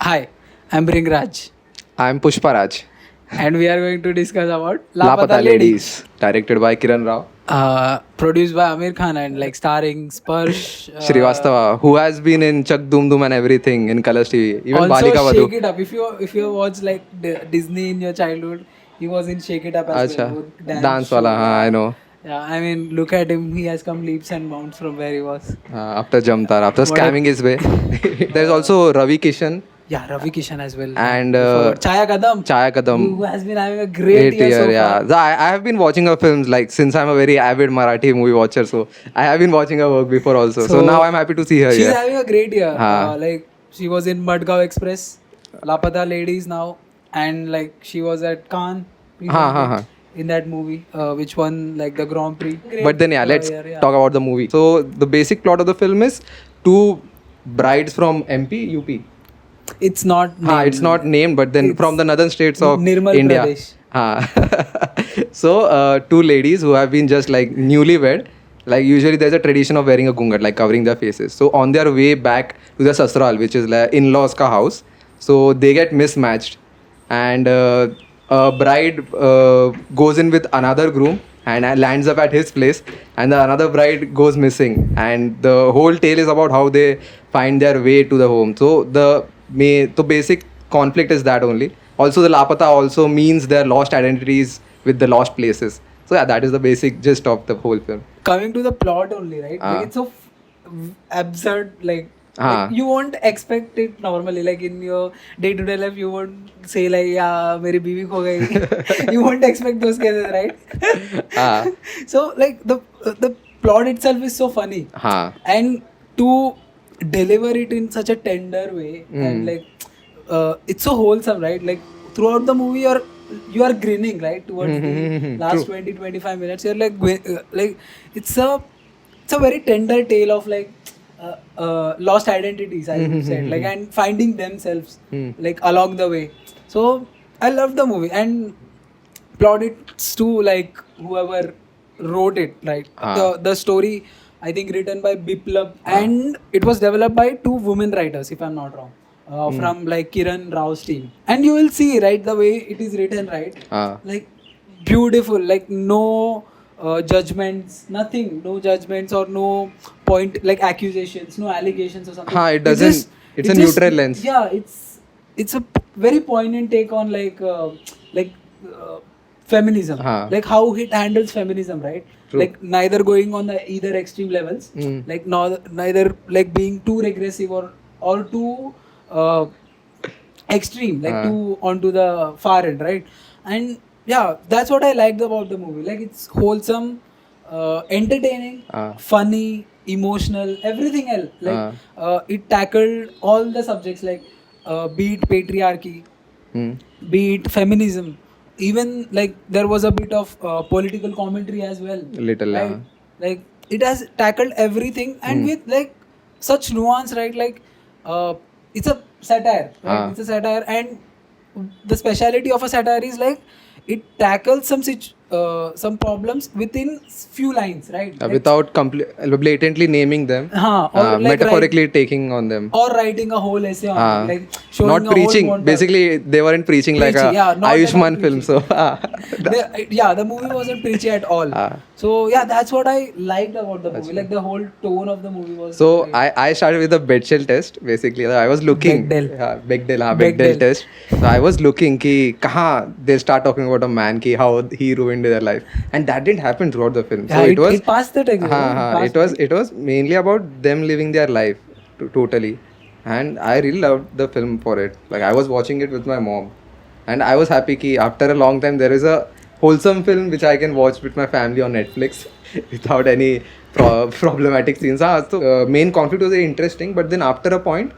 Hi, I'm Bringraj, I'm Pushparaj. and we are going to discuss about Lapata Lapata Ladies. Ladies, directed by Kiran Rao Produced by Amir Khan and like starring Sparsh. Shrivastava, who has been in Chak Dum Dum and everything in Colors TV, even Also Balika Shake Vadhu. It Up. If you watch like Disney in your childhood, he was in Shake It Up as well. Acha, वो dance dance show. wala, I know. Yeah. I mean, look at him. He has come leaps and bounds from where he was. After Jamtar, after What a scamming his way. There's also Ravi Kishan Yeah, Ravi Kishan as well. and We forgot Chaya Kadam. Chaya Kadam. Who has been having a great 8 year so year, yeah. far. So I have been watching her films like since I'm a very avid Marathi movie watcher, so I have been watching her work before also. So now I'm happy to see her She's here. having a great year. हाँ. Like she was in Madgaon Express, Lapata Ladies now, and like she was at Cannes हाँ. in that movie, which won like the Grand Prix. But then, yeah, let's Yeah. talk about the movie. So, the basic plot of the film is two brides from MP, UP. It's not. It's not named, but then It's from the northern states of Nirmal India. Pradesh. So, two ladies who have been just like newlywed. Like, usually there's a tradition of wearing a gungat, like covering their faces. So, on their way back to the sasral, which is like in-laws ka house, so they get mismatched. And a bride goes in with another groom and lands up at his place, and the another bride goes missing, and the whole tale is about how they find their way to the home. So the basic conflict is that only. Also, the lapata also means their lost identities with the lost places. So yeah, that is the basic gist of the whole film. Coming to the plot only, right? Ah. Like it's so absurd. Like Ah. you won't expect it normally. Like in your day-to-day life, you won't say like, "Yeah, मेरी बीवी खो गई." You won't expect those cases, right? Ah. So like the plot itself is so funny, हाँ. and to deliver it in such a tender way, and like it's so wholesome, right? Like throughout the movie, you are grinning, right? Towards the last 20-25 minutes, you're like it's a very tender tale of like lost identities, I would say, like, and finding themselves like along the way. So I love the movie, and plaudits to like whoever wrote it, right? The story, I think, written by Biplab, and it was developed by two women writers, if I'm not wrong, from like Kiran Rao's team. And you will see, right, the way it is written, right? Like beautiful, like no judgments, nothing, no judgments or no point, like accusations, no allegations or something. It doesn't. It's a neutral lens. Yeah, it's a very poignant take on like feminism, like how it handles feminism, right? True. Like neither going on the either extreme levels, like neither like being too regressive or too extreme, like too onto the far end, right? And yeah, that's what I liked about the movie. Like it's wholesome, entertaining, funny, emotional, everything else. Like it tackled all the subjects, like be it patriarchy, be it feminism, even like there was a bit of political commentary as well. Little, right? yeah. Like it has tackled everything, and with like such nuance, right? Like it's a satire, right? It's a satire, and the speciality of a satire is like it tackles some problems within few lines, right? Like, Without blatantly naming them, or like metaphorically taking on them. or writing a whole essay on it, like showing Not a whole preaching. montage. Basically, they weren't preaching like Preachy, a yeah, not Ayushmann like film. So the movie wasn't preachy at all. So yeah, that's what I liked about the movie. Like the whole tone of the movie was. So great. I started with the Bechdel test. Basically, I was looking. Bechdel. Bechdel Bechdel. test. So I was looking कि कहाँ they start talking about a man कि how he ruined their life, and that didn't happen throughout the film. So Yeah, it was. it passed the exam. It was mainly about them living their life totally, and I really loved the film for it. Like I was watching it with my mom, and I was happy कि after a long time there is a wholesome film which I can watch with my family on Netflix without any problematic scenes. So main conflict was very interesting, but then after a point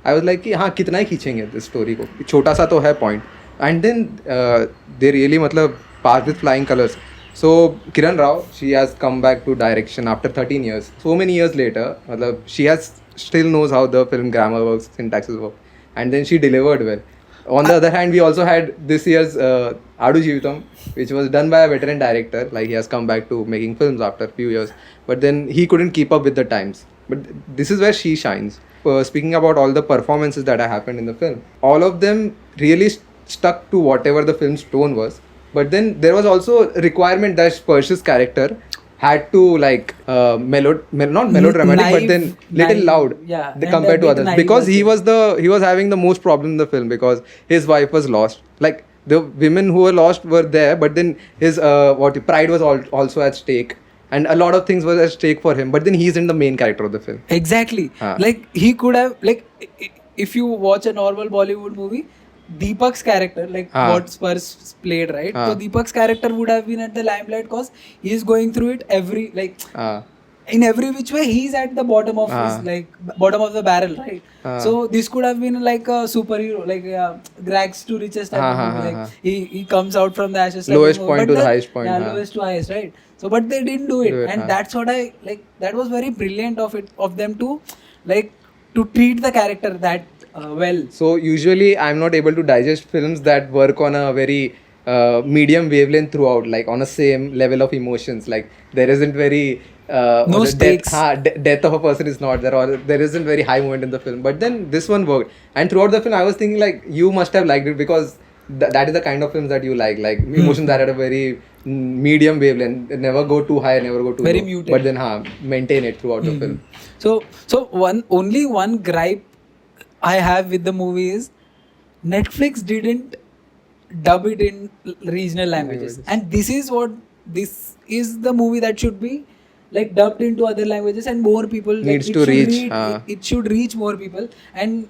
I was like कि हाँ कितना ही खींचेंगे इस story को, छोटा सा तो है point. And then they really मतलब pass with flying colours. So Kiran Rao, she has come back to direction after 13 years. So many years later, मतलब she still knows how the film grammar works, syntaxes work, and then she delivered well. On the other hand, we also had this year's Adu Jeevitam, which was done by a veteran director. Like he has come back to making films after a few years, but then he couldn't keep up with the times. But this is where she shines. speaking about all the performances that happened in the film, all of them really stuck to whatever the film's tone was. But then there was also a requirement that Sparsh's character had to like not melodramatic, but then little naive, loud yeah, compared to bit others, naive because also. he was having the most problem in the film because his wife was lost. Like the women who were lost were there, but then his pride was also at stake, and a lot of things were at stake for him. But then he's in the main character of the film. Exactly. Ah. Like he could have if you watch a normal Bollywood movie, Deepak's character, like Ah. what Spurs played, right? Ah. So Deepak's character would have been at the limelight because he is going through it Uh, in every which way he's at the bottom of his bottom of the barrel, right? So this could have been like a superhero, like rags to riches type of movie. Like he comes out from the ashes. type of Lowest movie. point But to the highest point, Yeah, huh. lowest to highest, right? So but they didn't do it, and that's what I like. That was very brilliant of them to like to treat the character that well. So usually I'm not able to digest films that work on a very medium wavelength throughout, like on a same level of emotions. Like there isn't very No the stakes. death of a person is not there, or there isn't very high moment in the film. But then this one worked, and throughout the film I was thinking like you must have liked it because that is the kind of films that you like emotions that are a very medium wavelength, never go too high, never go too Very low, muted. but then maintain it throughout the film. So only one gripe I have with the movie is Netflix didn't dub it in regional languages, and this is the movie that should be like dubbed into other languages, and more people Needs it to should reach, it should reach more people, and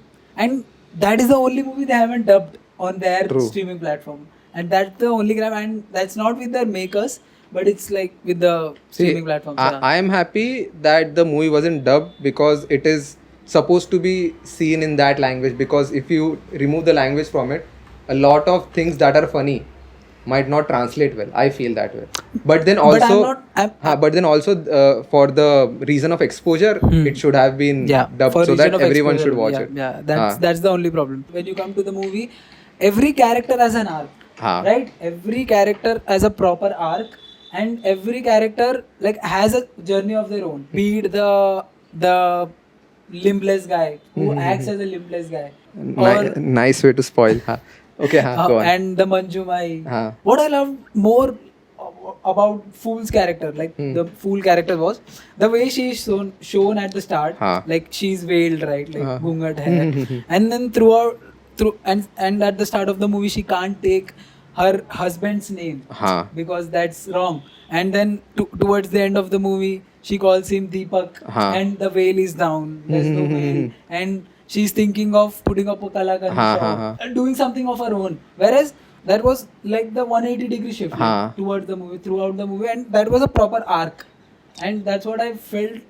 that is the only movie they haven't dubbed on their True. streaming platform, and that's the only gripe, and that's not with their makers, but it's like with the streaming platforms. I am happy that the movie wasn't dubbed because it is supposed to be seen in that language, because if you remove the language from it, a lot of things that are funny might not translate well. I feel that way. But then also, for the reason of exposure, it should have been dubbed for so that region of everyone exposure, should watch yeah, it. Yeah, that's the only problem. When you come to the movie, every character has an arc, right? Every character has a proper arc, and every character like has a journey of their own. Be it the limbless guy who acts as a limbless guy, or Nice way to spoil. Okay, go on. and the Manjumai. What I loved more about Fool's character, like the Fool character, was the way she is shown at the start. Like she's veiled, right? Like gungat hair, and then and at the start of the movie she can't take her husband's name because that's wrong. And then towards the end of the movie, she calls him Deepak, and the veil is down. There's no veil, and she's thinking of putting up a Kalakandi shop and doing something of her own. Whereas that was like the 180-degree shift towards the movie, throughout the movie, and that was a proper arc. And that's what I felt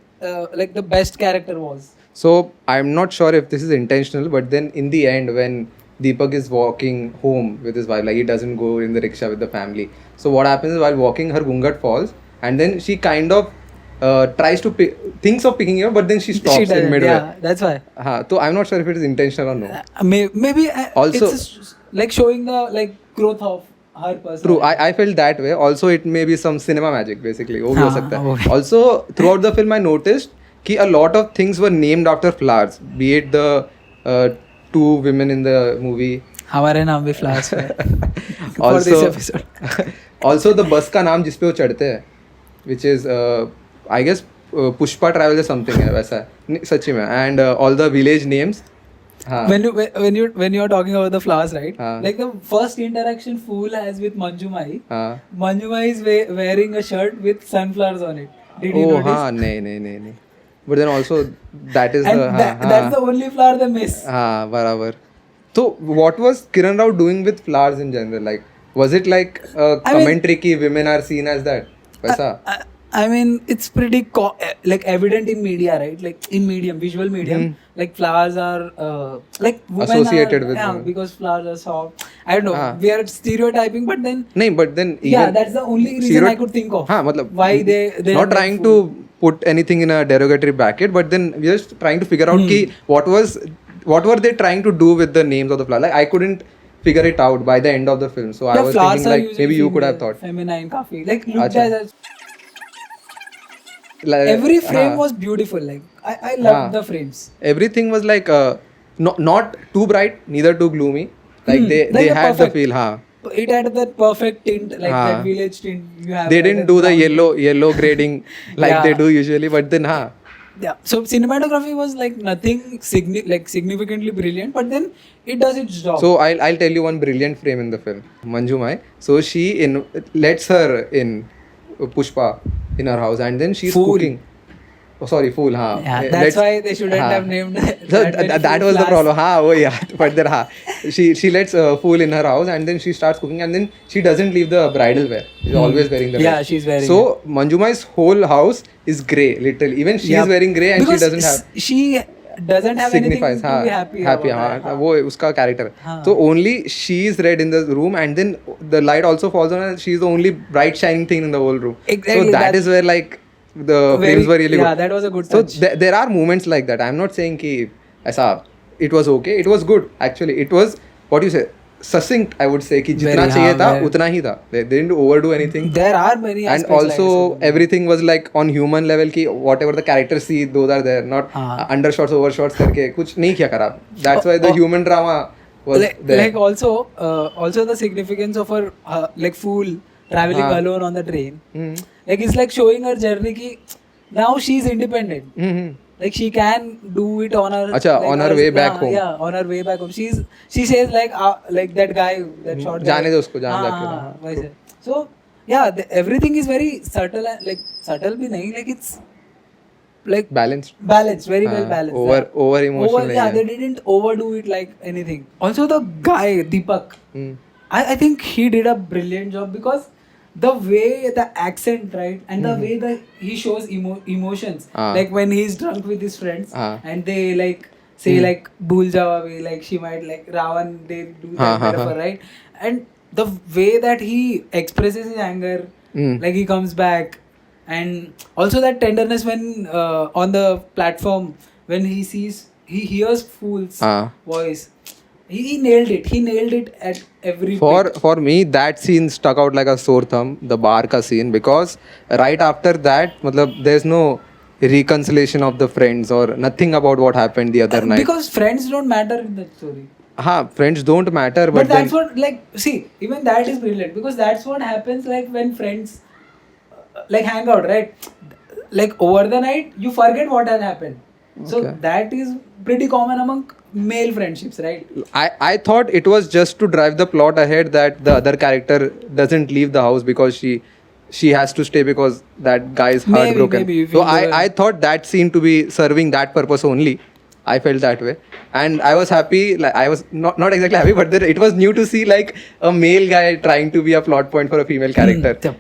like the best character was. So I'm not sure if this is intentional, but then in the end, when Deepak is walking home with his wife, like he doesn't go in the rickshaw with the family. So what happens is while walking, her gungat falls, and then she kind of tries to thinks of picking it up, but then she stops in midway. Yeah, that's why. So I'm not sure if it is intentional or no. Maybe Also- it's just like showing the like growth of her person. True, I felt that way. Also, it may be some cinema magic, basically. वो भी हो सकता वो है. Also, throughout the film, I noticed कि a lot of things were named after flowers. Be it the two women in the movie. हमारे नाम भी फ्लावर्स है. For this Also, episode. also the bus का नाम जिस पे वो चढ़ते हैं, which is I guess Pushpa Travels or something है वैसा है. सच्ची में. And all the village names. When you are talking about the flowers, right? Like the first interaction Fool has with Manjumai. Manjumai is wearing a shirt with sunflowers on it. Did you notice? नहीं. But then also that is And the that's the only flower they miss. बराबर. So what was Kiran Rao doing with flowers in general? Like, was it like a commentary कि women are seen as that? वैसा? I mean, it's pretty like evident in media, right? Like in visual medium, like flowers are like women Associated with women. Because flowers are soft. I don't know. We are stereotyping, but then नहीं, but then that's the only reason I could think of. मतलब why they not trying to put anything in a derogatory bracket, but then we're just trying to figure out कि what were they trying to do with the names of the flowers? Like I couldn't figure it out by the end of the film. So I was thinking like maybe you could have thought. Feminine, काफी like looked as every frame was beautiful. Like I love the frames. Everything was like not too bright, neither too gloomy. Like they Like a had the perfect- feel. हाँ. It had that perfect tint, like that village tint you have. They like didn't that do the brown- yellow grading like Yeah. they do usually, but then Yeah. So cinematography was like nothing significantly brilliant, but then it does its job. So I'll tell you one brilliant frame in the film. Manju Mai. So she lets her in Pushpa in her house, and then she's Fool. cooking. Oh, sorry, fool. हाँ. Yeah, that's why they shouldn't हाँ. have named So that was the class. problem. हाँ, वो yeah. But then she lets fool in her house, and then she starts cooking, and then she doesn't leave the bridal wear. She's always wearing the Yeah, red. she's wearing So Manjumai's whole house is grey, literally. Even she is wearing grey, and because she doesn't have. she doesn't have Signifies anything to be happy happy about that. वो उसका character. So only she is red in the room, and then the light also falls on her. She is the only bright shining thing in the whole room. Exactly, So that that's is where like the very- frames were really yeah, good. that was a good So touch. there are moments like that. I'm not saying कि ऐसा it was okay. It was good actually. It was what you say succinct. I would say कि जितना Very, चाहिए था very- उतना ही था. They didn't overdo anything. There are many And aspects also like this. everything was like on human level कि whatever the characters see those are there, not undershots overshots करके कुछ नहीं किया खराब. That's why the human drama was there. like also the significance of her like fool traveling alone on the train. Like it's like showing her journey ki now she's independent. Like she can do it on her Acha, like, on her way back home. Yeah, on her way back home. She says like that guy, that short guy. जाने दो उसको, जान हाँ, जाके, हाँ, वैसे. So yeah, everything is very subtle and like subtle भी नहीं, like it's like Balanced. very well balanced. Over emotional. Yeah, they didn't overdo it like anything. Also the guy Deepak, I think he did a brilliant job because the way the accent, right, and the way that he shows emotions, like when he's drunk with his friends and they like say like bhul jao abhi, like she might like Ravan, they do that metaphor, right, and the way that he expresses his anger, like he comes back, and also that tenderness when on the platform when he hears Fool's voice. He nailed it. He nailed it at every bit. For me, that scene stuck out like a sore thumb, the bar ka scene, because right after that, matlab, there's no reconciliation of the friends or nothing about what happened the other night. Because friends don't matter in that story. Friends don't matter, But but that's then, what, like, see, even that is brilliant because that's what happens like when friends like hang out, right? Like over the night, you forget what has happened. So that is pretty common among male friendships, right? I thought it was just to drive the plot ahead that the other character doesn't leave the house because she has to stay because that guy is heartbroken. Maybe you So feel I thought that scene to be serving that purpose only. I felt that way, and I was happy. Like I was not exactly happy, but then it was new to see like a male guy trying to be a plot point for a female character.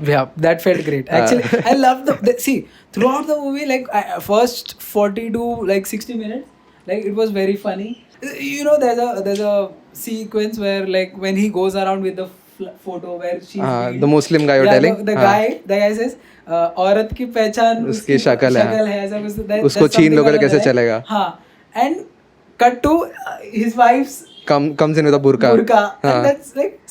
Yeah, that felt great. Actually, I love see throughout the movie, like first 40 to like 60 minutes, like it was very funny. You know, there's a sequence where like when he goes around with the photo where she's the Muslim guy you're telling. The guy says औरत की पहचान उसकी शक्ल है ऐसा कुछ उसको छीन लोगे तो कैसे चलेगा हाँ and cut to his wife's comes in with a burqa. And that's like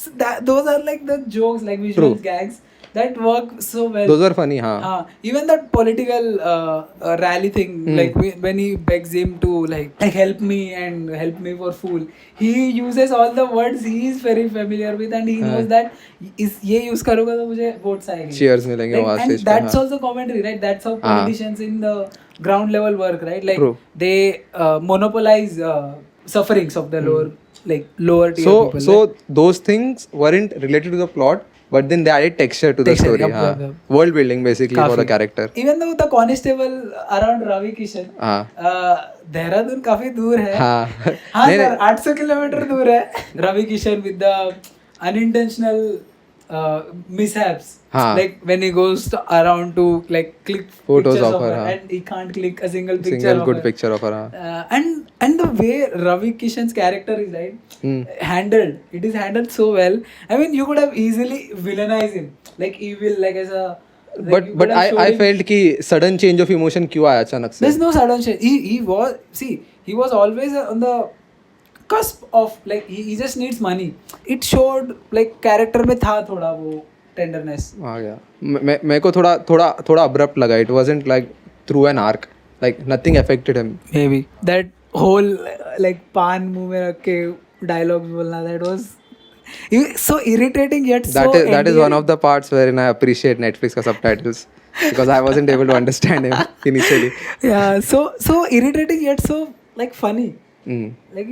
those are like the jokes, like visual gags that work so well. Those are funny, even that political rally thing, like when he begs him to like help me and help me for fool, he uses all the words he is very familiar with and he knows that इस ये use करूँगा तो मुझे votes आएंगे. Cheers मिलेंगे वहाँ And से. that's also commentary, right? That's how politicians in the ground level work, right? Like they monopolize sufferings of the lower tier people. So those things weren't related to the plot, but then they added texture to the story. World building basically for the character. Even though the constable around Ravi Kishan, Dehradun काफी दूर है. हाँ sir 800 kilometre दूर है. Ravi Kishan with the unintentional mishaps. Like when he goes around to like click photos pictures of her and he can't click a single picture of her. And the way Ravi Kishan's character is handled, it is handled so well. I mean, you could have easily villainized him, like evil, like as a. Like but I felt कि sudden change of emotion क्यों आया अचानक से? There's no sudden change. He was always on the cusp of like he just needs money. It showed like character में था थोड़ा वो tenderness. आ गया. मेरे को थोड़ा abrupt लगा. It wasn't like through an arc. Like nothing affected him. Maybe that whole like pan मुंह में रख के dialogues बोलना, that was so irritating yet so That is one endearing. of the parts wherein I appreciate Netflix का subtitles because I wasn't able to understand him initially. Yeah, so irritating yet so like funny. Mm. Like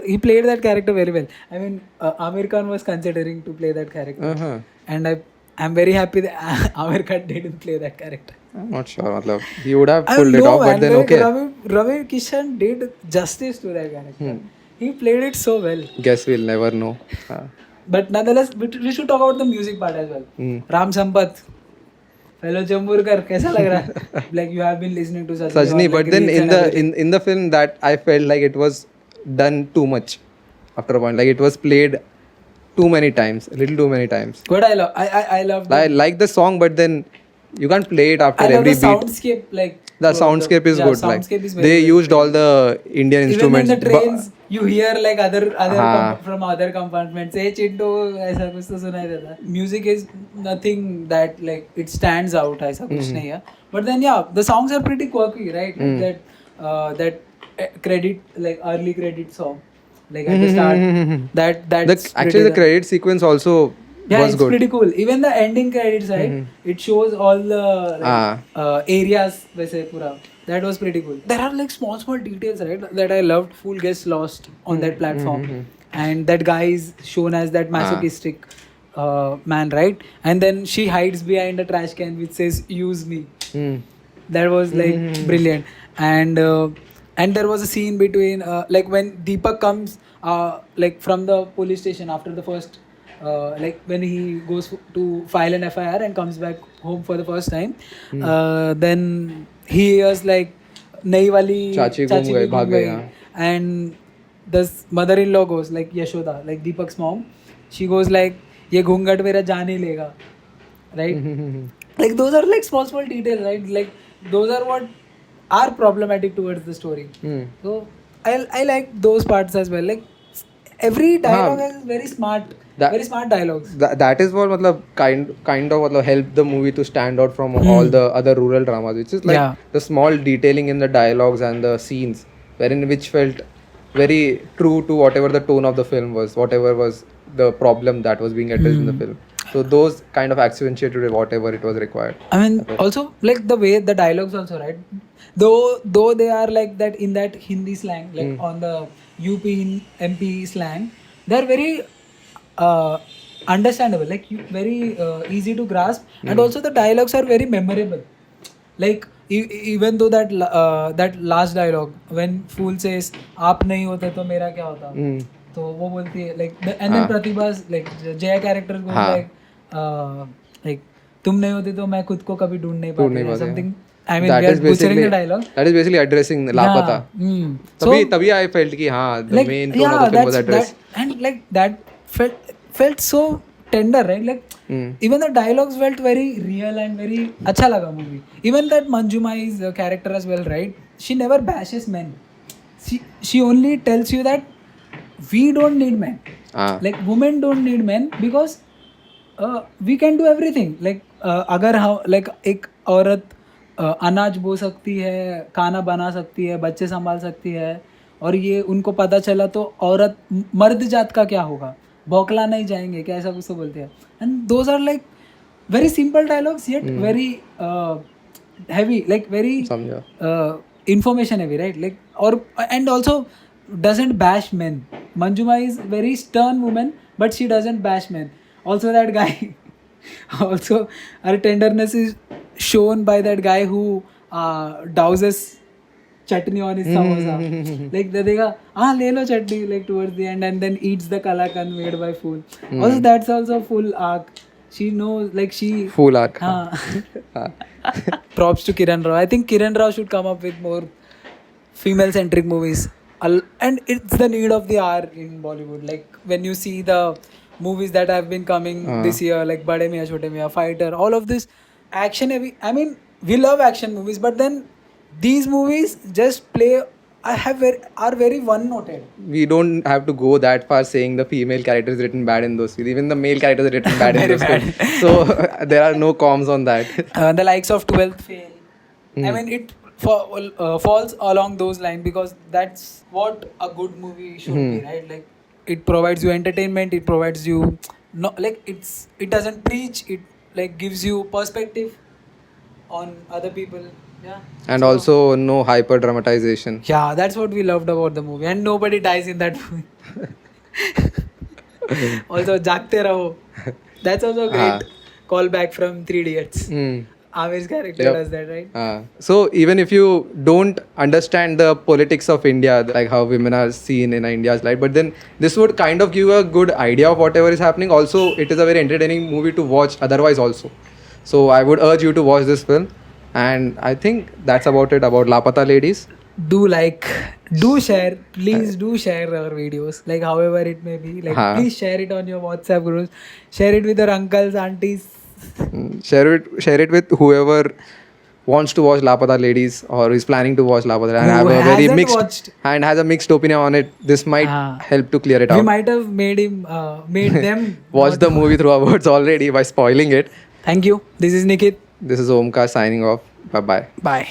he played that character very well. I mean, Amir Khan was considering to play that character, Uh-huh. and I'm very happy that Amir Khan didn't play that character. I'm not sure. Matlab, he would have I pulled don't it know, off, but man, then like, okay. Ravi Kishan did justice to that character. He played it so well. Guess we'll never know. But nonetheless, we should talk about the music part as well. Ram Sampath, fellow Jamburkar, कैसा लग रहा है? Like you have been listening to Sajni, Sajni, or, but like, then reels in and the everything. in the film that I felt like it was done too much after a point. Like it was played too many times, a little too many times. But I love I like the song, but then you can't play it after I love every the beat. soundscape, like The soundscape is good. Like soundscape is very they good. used all the Indian Even instruments. in the trains, you hear like other हाँ. from other compartments. Hey Chinto, ऐसा कुछ तो सुनाई देता है. Music is nothing that like it stands out. ऐसा कुछ नहीं है. But then yeah, the songs are pretty quirky, right? Like that credit, like early credit song, like at the start. That's Actually, the credit sequence also yeah, was it's good. pretty cool. Even the ending credits, right? It shows all the like, areas. वैसे पूरा. That was pretty cool. There are like small details, right? That I loved. Fool gets lost on that platform, and that guy is shown as that masochistic man, right? And then she hides behind a trash can which says "Use me." That was like brilliant. And there was a scene between like when Deepak comes like from the police station after the first. Like when he goes to file an FIR and comes back home for the first time, then he hears like "Nahi wali Chachi Chachi ghum bhi gaye, bhag ghum gaye, gayi." And the mother-in-law goes like Yashoda, like Deepak's mom. She goes like "ये घूंघट मेरा जान ही लेगा," right? Like those are like small details, right? Like those are what are problematic towards the story. So I like those parts as well. Like every dialogue has very smart dialogues. That is what matlab, kind of matlab, helped the movie to stand out from all the other rural dramas, which is like the small detailing in the dialogues and the scenes, which felt very true to whatever the tone of the film was, whatever was the problem that was being addressed in the film. So those kind of accentuated whatever it was required. I mean, also like the way the dialogues also, right? Though they are like that in that Hindi slang, like on the UP MP slang, they're very understandable, like very easy to grasp, and also the dialogues are very memorable. Like even though that last dialogue when Fool says "आप नहीं होते तो मेरा क्या होता," तो वो बोलती है like and then Pratibha's like Jaya character goes like तुम नहीं होते तो मैं खुद को कभी ढूंढ नहीं पाती, something. I mean, we are butchering the dialogue. That is basically addressing Lapata. तभी I felt कि हाँ, the like, main tone of the film was addressed. And like that felt so tender, right? Like even the dialogues felt very real and very अच्छा लगा movie. Even that Manjumai's character as well, right? She never bashes men. She only tells you that we don't need men. Like women don't need men because we can do everything. Like अगर हम like एक औरत अनाज बो सकती है, खाना बना सकती है, बच्चे संभाल सकती है, और ये उनको पता चला तो औरत मर्द जात का क्या होगा, बौखला नहीं जाएंगे क्या, ऐसा कुछ तो बोलते हैं. And those are like very simple dialogues yet very heavy, like very information heavy, right? Like or and also doesn't bash men. Manjuma is very stern woman, but she doesn't bash men. Also that guy also her tenderness is shown by that guy who douses chutney on his samosa. Like देखा ले लो chutney, like towards the end, and then eats the kalakand made by Fool. Also that's also full arc. She knows, like she full arc. Props to Kiran Rao. I think Kiran Rao should come up with more female centric movies, and it's the need of the hour in Bollywood. Like when you see the movies that have been coming this year, like Bade Miyan Chote Miyan, Fighter, all of this action heavy. I mean, we love action movies, but then these movies just play are very one noted. We don't have to go that far saying the female character is written bad in those films. Even the male character is written bad in those films. So there are no comms on that. The likes of 12th Fail. I mean, falls along those lines, because that's what a good movie should be, right? Like it provides you entertainment, it provides you no, like it doesn't preach, it like gives you perspective on other people. Yeah. And So, also no hyper dramatization. yeah, that's what we loved about the movie, and nobody dies in that movie. Also, Jagte Raho. That's also a great callback from 3 Idiots. Amir's character Yep. does that, right? So even if you don't understand the politics of India, like how women are seen in India's life, but then this would kind of give a good idea of whatever is happening. Also, it is a very entertaining movie to watch otherwise also. So I would urge you to watch this film. And I think that's about it about Lapata Ladies. Do like, do share, please do share our videos, like however it may be. Like, please share it on your WhatsApp groups, share it with your uncles, aunties. Share it with whoever wants to watch Lapata Ladies or is planning to watch Lapata and Who have a very hasn't mixed watched. and has a mixed opinion on it. This might help to clear it We out. might have made them Watch the movie through our words already by spoiling it. Thank you. This is Nikit. This is Omkar signing off. Bye bye. Bye.